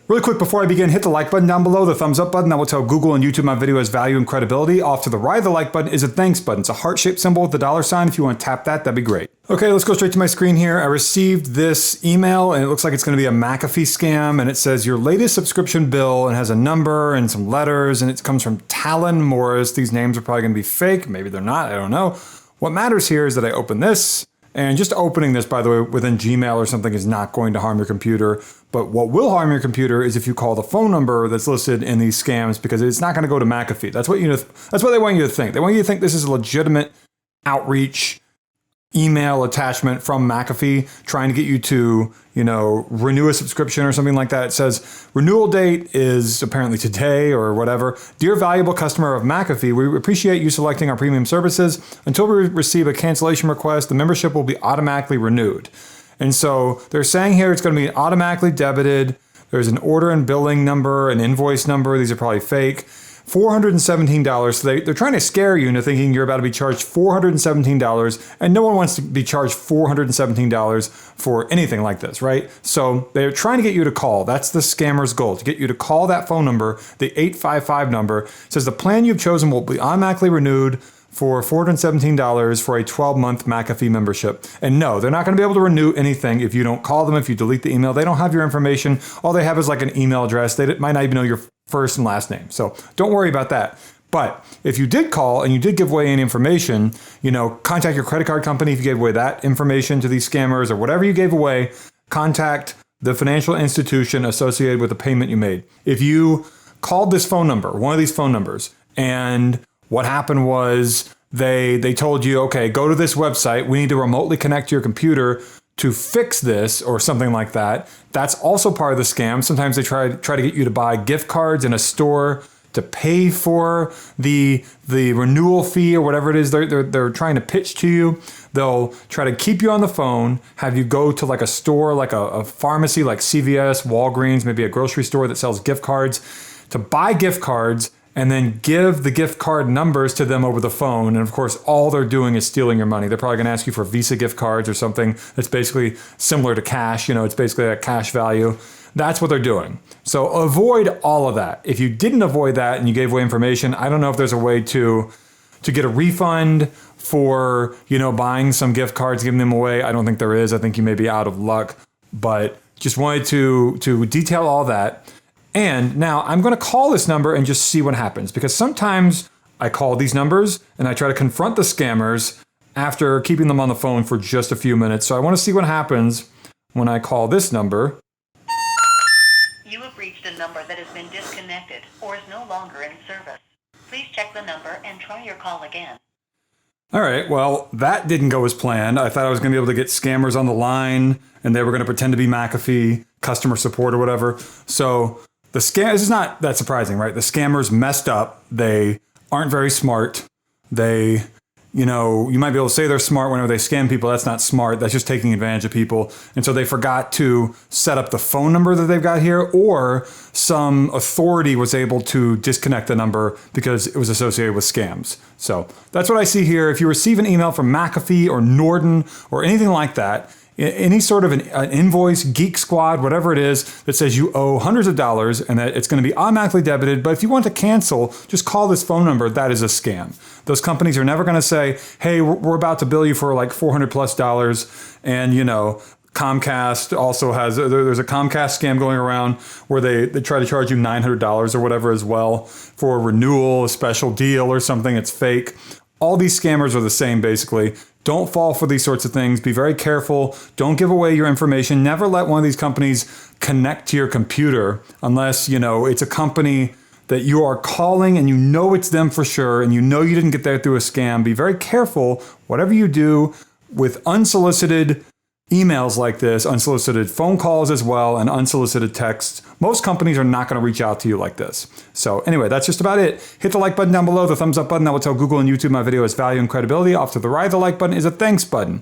Really quick before I begin, hit the like button down below, the thumbs up button. That will tell Google and YouTube my video has value and credibility. Off to the right of the like button is a thanks button. It's a heart-shaped symbol with the $sign. If you want to tap that, that'd be great. Okay, let's go straight to my screen here. I received this email and it looks like it's going to be a McAfee scam, and it says your latest subscription bill and has a number and some letters, and it comes from Talon Morris. These names are probably going to be fake. Maybe they're not. I don't know. What matters here is that I open this. And just opening this, by the way, within Gmail or something is not going to harm your computer. But what will harm your computer is if you call the phone number that's listed in these scams, because it's not going to go to McAfee. That's what they want you to think. They want you to think this is a legitimate outreach email attachment from McAfee trying to get you to, renew a subscription or something like that. It says renewal date is apparently today or whatever. Dear valuable customer of McAfee, we appreciate you selecting our premium services. Until we receive a cancellation request, the membership will be automatically renewed. And so they're saying here it's going to be automatically debited. There's an order and billing number, an invoice number. These are probably fake. $417. So they're trying to scare you into thinking you're about to be charged $417, and no one wants to be charged $417 for anything like this, right? So they're trying to get you to call. That's the scammer's goal, to get you to call that phone number, the 855 number. It says the plan you've chosen will be automatically renewed for $417 for a 12-month McAfee membership. And no, they're not going to be able to renew anything if you don't call them, if you delete the email. They don't have your information. All they have is like an email address. They might not even know your first and last name. So don't worry about that. But if you did call and you did give away any information, contact your credit card company if you gave away that information to these scammers, or whatever you gave away, contact the financial institution associated with the payment you made. If you called this phone number, one of these phone numbers, and what happened was they told you, okay, go to this website. We need to remotely connect to your computer to fix this or something like that. That's also part of the scam. Sometimes they try to get you to buy gift cards in a store to pay for the renewal fee or whatever it is they're trying to pitch to you. They'll try to keep you on the phone, have you go to like a store, like a pharmacy like CVS, Walgreens, maybe a grocery store that sells gift cards, to buy gift cards and then give the gift card numbers to them over the phone. And of course, all they're doing is stealing your money. They're probably gonna ask you for Visa gift cards or something that's basically similar to cash. It's basically a cash value. That's what they're doing. So avoid all of that. If you didn't avoid that and you gave away information, I don't know if there's a way to get a refund for, buying some gift cards, giving them away. I don't think there is. I think you may be out of luck, but just wanted to detail all that. And now I'm going to call this number and just see what happens, because sometimes I call these numbers and I try to confront the scammers after keeping them on the phone for just a few minutes. So I want to see what happens when I call this number. You have reached a number that has been disconnected or is no longer in service. Please check the number and try your call again. All right, well, that didn't go as planned. I thought I was going to be able to get scammers on the line and they were going to pretend to be McAfee customer support or whatever. So this is not that surprising, right? The scammers messed up. They aren't very smart. They, you might be able to say they're smart whenever they scam people. That's not smart. That's just taking advantage of people. And so they forgot to set up the phone number that they've got here, or some authority was able to disconnect the number because it was associated with scams. So that's what I see here. If you receive an email from McAfee or Norton or anything like that, any sort of an invoice, Geek Squad, whatever it is, that says you owe hundreds of dollars and that it's going to be automatically debited. But if you want to cancel, just call this phone number. That is a scam. Those companies are never going to say, hey, we're about to bill you for like $400+. And, Comcast also there's a Comcast scam going around where they try to charge you $900 or whatever as well for a renewal, a special deal or something. It's fake. All these scammers are the same, basically. Don't fall for these sorts of things. Be very careful. Don't give away your information. Never let one of these companies connect to your computer unless, it's a company that you are calling and it's them for sure and you didn't get there through a scam. Be very careful, whatever you do, with unsolicited emails like this, unsolicited phone calls as well, and unsolicited texts. Most companies are not going to reach out to you like this. So anyway, that's just about it. Hit the like button down below, the thumbs up button. That will tell Google and YouTube my video has value and credibility. Off to the right of the like button is a thanks button.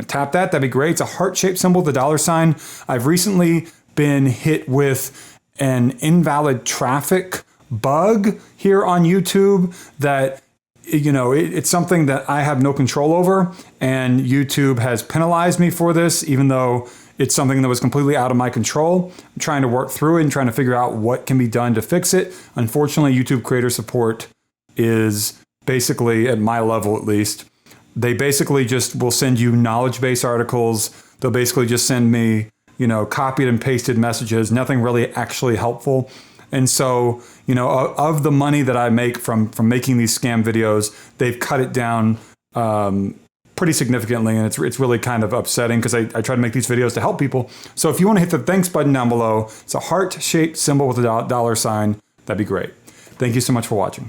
Tap that. That'd be great. It's a heart-shaped symbol, the $sign. I've recently been hit with an invalid traffic bug here on YouTube that it's something that I have no control over, and YouTube has penalized me for this, even though it's something that was completely out of my control. I'm trying to work through it and trying to figure out what can be done to fix it. Unfortunately, YouTube creator support is basically, at my level at least, they basically just will send you knowledge base articles. They'll basically just send me, copied and pasted messages, nothing really actually helpful. And so, of the money that I make from making these scam videos, they've cut it down pretty significantly. And it's really kind of upsetting because I try to make these videos to help people. So if you want to hit the thanks button down below, it's a heart-shaped symbol with a dollar sign. That'd be great. Thank you so much for watching.